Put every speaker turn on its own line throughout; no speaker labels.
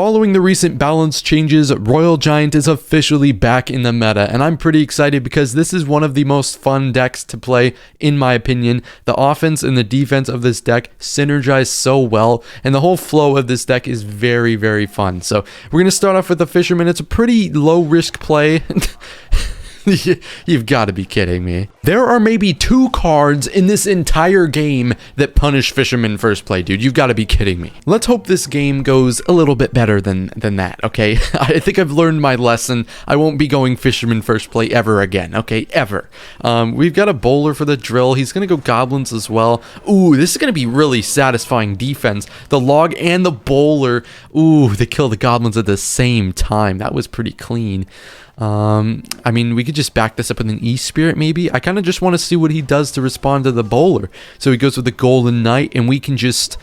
Following the recent balance changes, Royal Giant is officially back in the meta, and I'm pretty excited because this is one of the most fun decks to play, in my opinion. The offense and the defense of this deck synergize so well, and the whole flow of this deck is very, very fun. So we're going to start off with the Fisherman. It's a pretty low-risk play. You've got to be kidding me. There are maybe 2 cards in this entire game that punish Fisherman first play, dude. You've got to be kidding me. Let's hope this game goes a little bit better than that, okay? I think I've learned my lesson. I won't be going Fisherman first play ever again, okay? Ever. We've got a bowler for the drill. He's going to go Goblins as well. Ooh, this is going to be really satisfying defense. The log and the bowler. Ooh, they kill the Goblins at the same time. That was pretty clean. I mean, we could just back this up with an E-Spirit, maybe. I kind of just want to see what he does to respond to the bowler. So he goes with the Golden Knight, and we can just...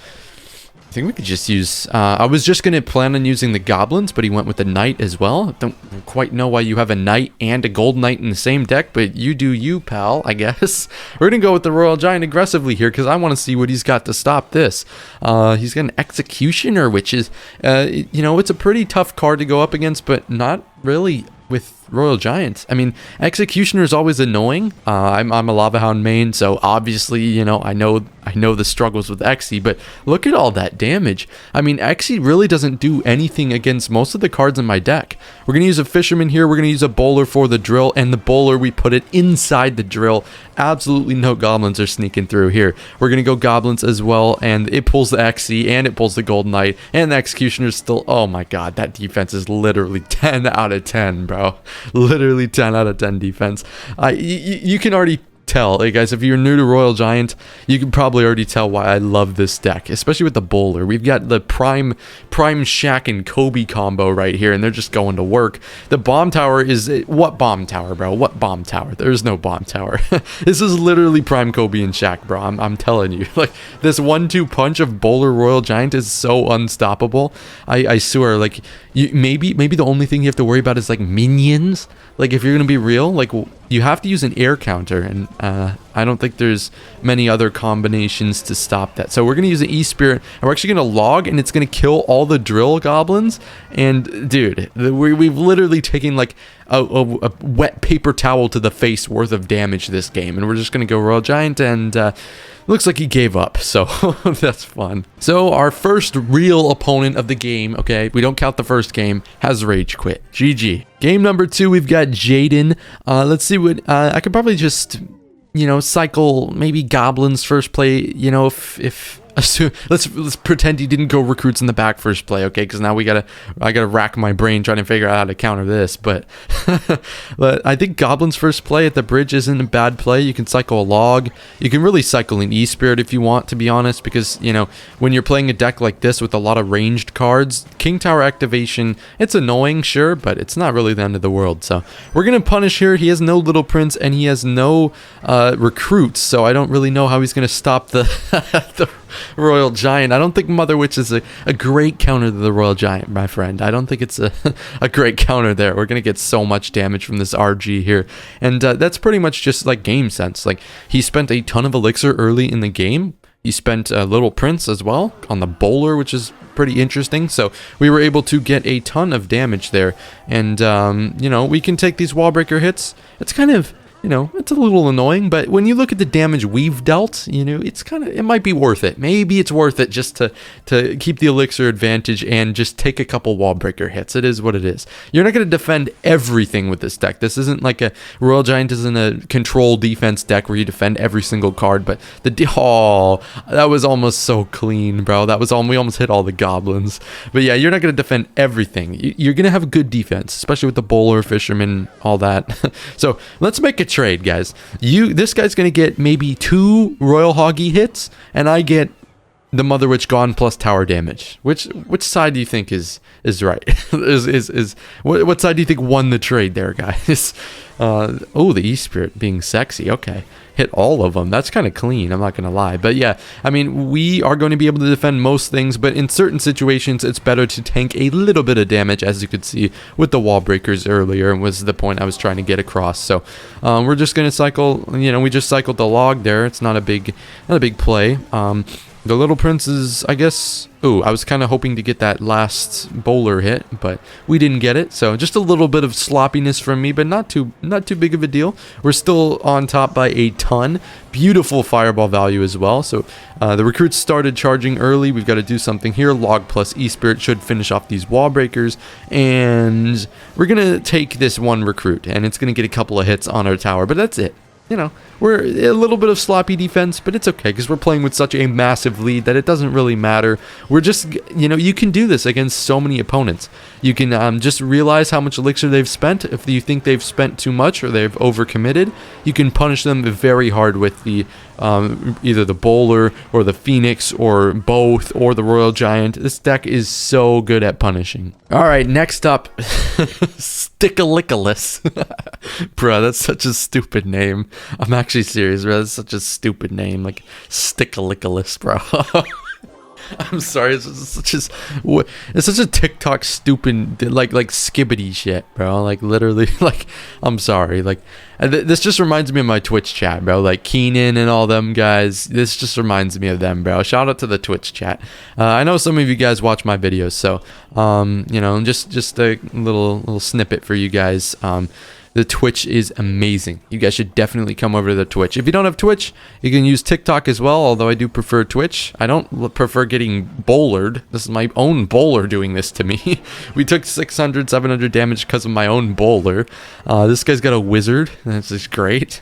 I think we could just use... I was just going to plan on using the Goblins, but he went with the Knight as well. I don't quite know why you have a Knight and a Golden Knight in the same deck, but you do you, pal, I guess. We're going to go with the Royal Giant aggressively here, because I want to see what he's got to stop this. He's got an Executioner, which is... you know, it's a pretty tough card to go up against, but not really... with Royal Giants. I mean, Executioner is always annoying. I'm a Lava Hound main, so obviously, you know, I know the struggles with Exy, but look at all that damage. I mean, Exy really doesn't do anything against most of the cards in my deck. We're going to use a Fisherman here. We're going to use a bowler for the drill, and the bowler, we put it inside the drill. Absolutely no Goblins are sneaking through here. We're going to go Goblins as well, and it pulls the Exy, and it pulls the Golden Knight, and the Executioner is still... Oh my god, that defense is literally 10 out of 10, bro. Literally 10 out of 10 defense. You can already tell, hey guys, if you're new to Royal Giant, you can probably already tell why I love this deck, especially with the bowler. We've got the prime Shaq and Kobe combo right here, and they're just going to work. The bomb tower is... What bomb tower, bro? What bomb tower? There's no bomb tower. This is literally prime Kobe and Shaq, bro. I'm telling you. Like, this 1-2 punch of bowler Royal Giant is so unstoppable. I swear, like, maybe the only thing you have to worry about is, like, minions. Like, if you're gonna be real, like, you have to use an air counter, and I don't think there's many other combinations to stop that. So we're going to use an E-Spirit, and we're actually going to log, and it's going to kill all the drill goblins. And, dude, we've literally taken, like, a wet paper towel to the face worth of damage this game. And we're just going to go Royal Giant, and looks like he gave up, so that's fun. So our first real opponent of the game, okay, we don't count the first game, has rage quit. GG. Game number 2, we've got Jaden. Let's see what... I could probably just... you know, cycle maybe Goblins first play, you know, if let's pretend he didn't go recruits in the back first play, okay? Because now I gotta rack my brain trying to figure out how to counter this. But but I think Goblins first play at the bridge isn't a bad play. You can cycle a log. You can really cycle an E-Spirit if you want, to be honest, because, you know, when you're playing a deck like this with a lot of ranged cards, King Tower activation, it's annoying, sure, but it's not really the end of the world. So we're gonna punish here. He has no Little Prince, and he has no recruits, so I don't really know how he's gonna stop the Royal Giant. I don't think Mother Witch is a great counter to the Royal Giant, my friend. I don't think it's a great counter there. We're going to get so much damage from this RG here. And that's pretty much just like game sense. Like, he spent a ton of elixir early in the game. He spent Little Prince as well on the bowler, which is pretty interesting. So we were able to get a ton of damage there. And, you know, we can take these wall breaker hits. It's kind of... you know, it's a little annoying, but when you look at the damage we've dealt, you know, it might be worth it. Maybe it's worth it just to keep the elixir advantage and just take a couple wall breaker hits. It is what it is. You're not going to defend everything with this deck. This isn't like a Royal Giant isn't a control defense deck where you defend every single card, but that was almost so clean, bro. We almost hit all the goblins. But yeah, you're not going to defend everything. You're going to have a good defense, especially with the bowler, fisherman, all that. So let's make a trade, guys. This guy's gonna get maybe 2 Royal Hoggy hits, and I get the Mother Witch gone plus tower damage. Which side do you think is right? What side do you think won the trade there, guys? Oh, the E-Spirit being sexy. Okay. Hit all of them. That's kind of clean, I'm not going to lie. But yeah, I mean, we are going to be able to defend most things, but in certain situations, it's better to tank a little bit of damage, as you could see with the wall breakers earlier, and was the point I was trying to get across. So we're just going to cycle, you know, we just cycled the log there. It's not a big play. The Little Prince is, I guess... Ooh, I was kind of hoping to get that last bowler hit, but we didn't get it. So just a little bit of sloppiness from me, but not too big of a deal. We're still on top by a ton. Beautiful fireball value as well. So the recruits started charging early. We've got to do something here. Log plus E-Spirit should finish off these wall breakers. And we're going to take this one recruit, and it's going to get a couple of hits on our tower, but that's it. You know, we're a little bit of sloppy defense, but it's okay because we're playing with such a massive lead that it doesn't really matter. We're just, you know, you can do this against so many opponents. You can just realize how much elixir they've spent. If you think they've spent too much or they've overcommitted, you can punish them very hard with the either the bowler or the phoenix or both or the royal giant. This deck is so good at punishing. All right, next up, Stickalicolis. Bro, that's such a stupid name. I'm actually serious, bro. That's such a stupid name, like Stickalicolis, bro. I'm sorry, it's such a TikTok stupid like skibbity shit, bro. Like literally, like I'm sorry, like this just reminds me of my Twitch chat, bro. Like Keenan and all them guys. This just reminds me of them, bro. Shout out to the Twitch chat. I know some of you guys watch my videos, so you know, just a little snippet for you guys. The Twitch is amazing. You guys should definitely come over to the Twitch. If you don't have Twitch, you can use TikTok as well, although I do prefer Twitch. I don't prefer getting bowlered. This is my own bowler doing this to me. We took 600, 700 damage because of my own bowler. This guy's got a wizard. That's just great.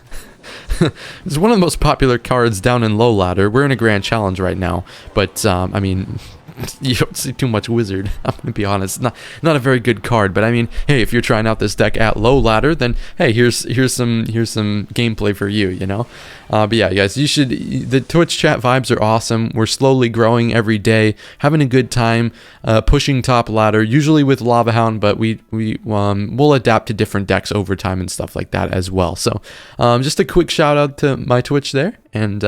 It's one of the most popular cards down in low ladder. We're in a grand challenge right now, but I mean... You don't see too much wizard. I'm gonna be honest, not a very good card. But I mean, hey, if you're trying out this deck at low ladder, then hey, here's some gameplay for you. You know, but yeah, guys, you should. The Twitch chat vibes are awesome. We're slowly growing every day, having a good time, pushing top ladder. Usually with Lava Hound, but we'll adapt to different decks over time and stuff like that as well. So, just a quick shout out to my Twitch there. And,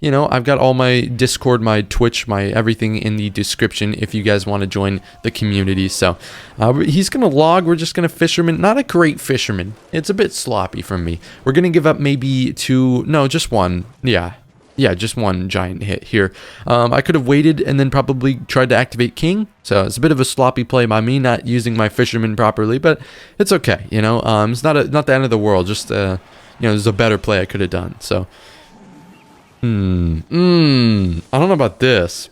you know, I've got all my Discord, my Twitch, my everything in the description if you guys want to join the community. So he's going to log. We're just going to fisherman. Not a great fisherman. It's a bit sloppy from me. We're going to give up maybe just one. Yeah, just one giant hit here. I could have waited and then probably tried to activate King. So it's a bit of a sloppy play by me not using my fisherman properly. But it's okay, you know. It's not the end of the world. Just, you know, there's a better play I could have done. So... I don't know about this.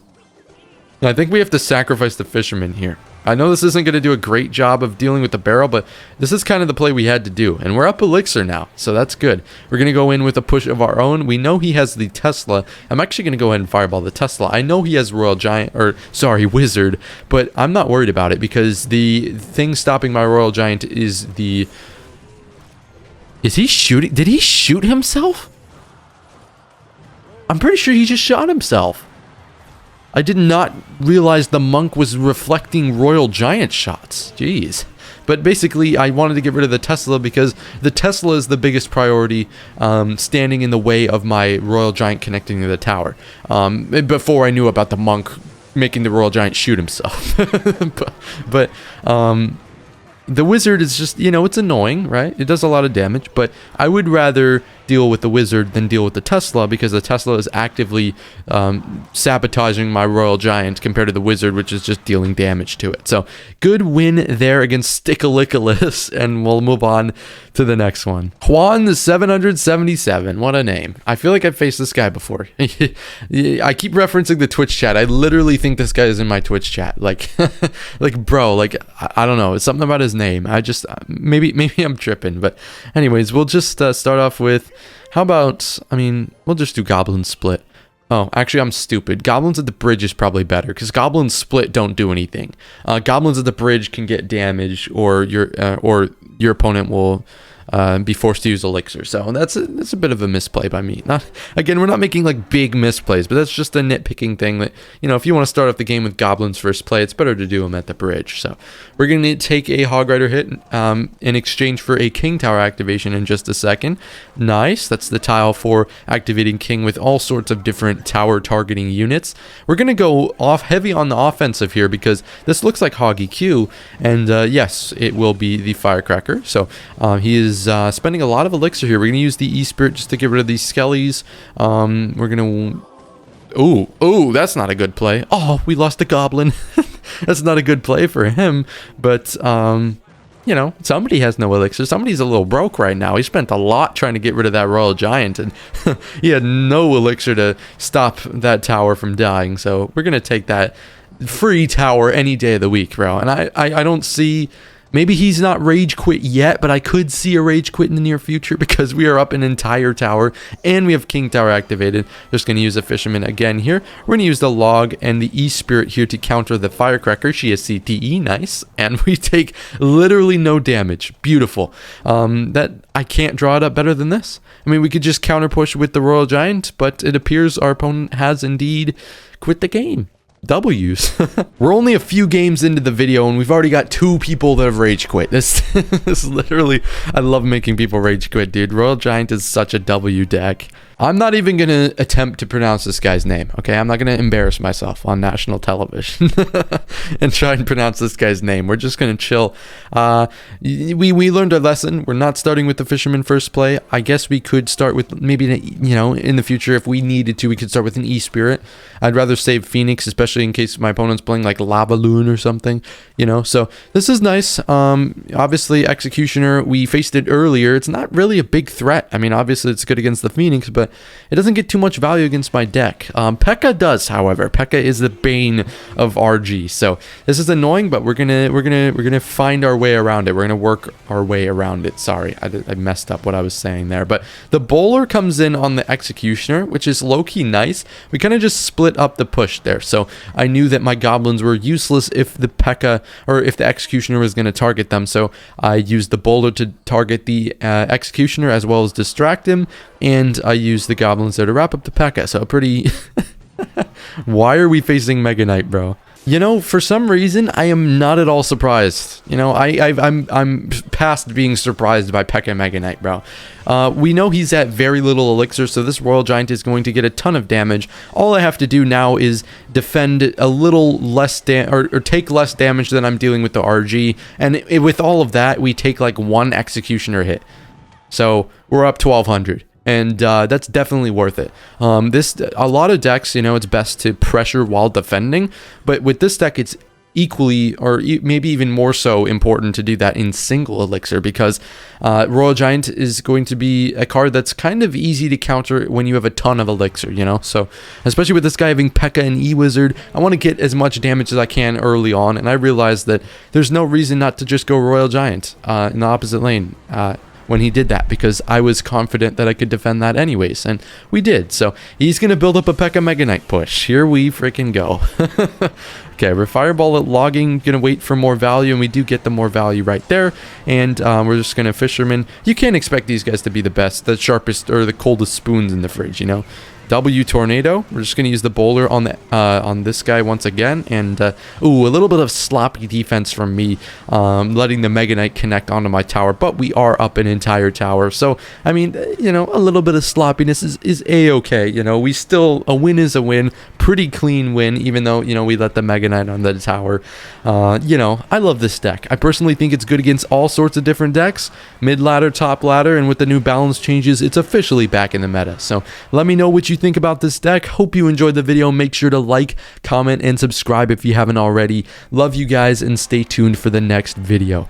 I think we have to sacrifice the fisherman here. I know this isn't going to do a great job of dealing with the barrel, but this is kind of the play we had to do. And we're up elixir now, so that's good. We're going to go in with a push of our own. We know he has the Tesla. I'm actually going to go ahead and fireball the Tesla. I know he has Royal Giant, Wizard, but I'm not worried about it because the thing stopping my Royal Giant is the... Is he shooting? Did he shoot himself? I'm pretty sure he just shot himself. I did not realize the monk was reflecting Royal Giant shots. Jeez. But basically, I wanted to get rid of the Tesla because the Tesla is the biggest priority, standing in the way of my Royal Giant connecting to the tower. Before I knew about the monk making the Royal Giant shoot himself. but the wizard is just, you know, it's annoying, right? It does a lot of damage, but I would rather deal with the wizard than deal with the Tesla because the Tesla is actively sabotaging my Royal Giant compared to the wizard, which is just dealing damage to it. So good win there against Stickalicolis, and we'll move on to the next one. Juan the 777. What a name. I feel like I've faced this guy before. I keep referencing the Twitch chat. I literally think this guy is in my Twitch chat. Like, bro, like, I don't know. It's something about his name. I just, maybe I'm tripping. But anyways, we'll just start off with, how about, I mean, we'll just do Goblin Split. Oh, actually, I'm stupid. Goblins at the bridge is probably better, because Goblin Split don't do anything. Goblins at the bridge can get damage, or your opponent will be forced to use elixir. So that's a bit of a misplay by me. Again, we're not making like big misplays, but that's just a nitpicking thing that, you know, if you want to start off the game with Goblins first play, it's better to do them at the bridge. So we're going to take a Hog Rider hit in exchange for a King Tower activation in just a second. Nice. That's the tile for activating King with all sorts of different tower targeting units. We're going to go off heavy on the offensive here because this looks like Hoggy Q, and yes, it will be the Firecracker. So he is spending a lot of elixir here. We're going to use the E-Spirit just to get rid of these skellies. We're going to... Ooh, that's not a good play. Oh, we lost the goblin. That's not a good play for him. But, you know, somebody has no elixir. Somebody's a little broke right now. He spent a lot trying to get rid of that royal giant, and he had no elixir to stop that tower from dying. So we're going to take that free tower any day of the week, bro. And I don't see... Maybe he's not rage quit yet, but I could see a rage quit in the near future because we are up an entire tower and we have king tower activated. Just going to use a fisherman again here. We're going to use the log and the e-spirit here to counter the firecracker. She is CTE, nice. And we take literally no damage. Beautiful. That I can't draw it up better than this. I mean, we could just counter push with the royal giant, but it appears our opponent has indeed quit the game. W's. We're only a few games into the video and we've already got 2 people that have rage quit. This is literally, I love making people rage quit, dude. Royal Giant is such a W deck. I'm not even going to attempt to pronounce this guy's name, okay? I'm not going to embarrass myself on national television and try and pronounce this guy's name. We're just going to chill. We learned our lesson. We're not starting with the fisherman first play. I guess we could start with maybe, you know, in the future, if we needed to, we could start with an E-Spirit. I'd rather save Phoenix, especially in case my opponent's playing like Lava Loon or something, you know? So this is nice. Obviously, Executioner, we faced it earlier. It's not really a big threat. I mean, obviously, it's good against the Phoenix, but it doesn't get too much value against my deck. Pekka does, however. Pekka is the bane of RG. So this is annoying, but we're gonna find our way around it. We're gonna work our way around it. Sorry, I messed up what I was saying there. But the bowler comes in on the Executioner, which is low-key nice. We kind of just split up the push there. So I knew that my goblins were useless if the Pekka or if the Executioner was gonna target them. So I used the bowler to target the Executioner as well as distract him, and I used the goblins there to wrap up the Pekka. So pretty... Why are we facing Mega Knight, bro? You know, for some reason, I am not at all surprised. You know, I'm past being surprised by Pekka Mega Knight, bro. We know he's at very little elixir, so this Royal Giant is going to get a ton of damage. All I have to do now is defend a little less or take less damage than I'm dealing with the RG. And with all of that, we take like 1 Executioner hit. So we're up 1200. And that's definitely worth it. A lot of decks, you know, it's best to pressure while defending, but with this deck, it's equally or maybe even more so important to do that in single elixir, because Royal Giant is going to be a card that's kind of easy to counter when you have a ton of elixir, you know. So especially with this guy having Pekka and E-Wizard, I want to get as much damage as I can early on, and I realized that there's no reason not to just go Royal Giant in the opposite lane when he did that, because I was confident that I could defend that anyways, and we did. So he's going to build up a Pekka Mega Knight push. Here we freaking go. Okay, we're Fireball at logging, going to wait for more value, and we do get the more value right there, and we're just going to Fisherman. You can't expect these guys to be the best, the sharpest, or the coldest spoons in the fridge, you know. W Tornado. We're just going to use the bowler on the on this guy once again, and ooh, a little bit of sloppy defense from me, letting the Mega Knight connect onto my tower, but we are up an entire tower, so I mean, you know, a little bit of sloppiness is a-okay, you know. We still, a win is a win, pretty clean win, even though, you know, we let the Mega Knight on the tower. You know, I love this deck. I personally think it's good against all sorts of different decks, mid ladder, top ladder, and with the new balance changes, it's officially back in the meta. So let me know what you think about this deck. Hope you enjoyed the video. Make sure to like, comment, and subscribe if you haven't already. Love you guys, and stay tuned for the next video.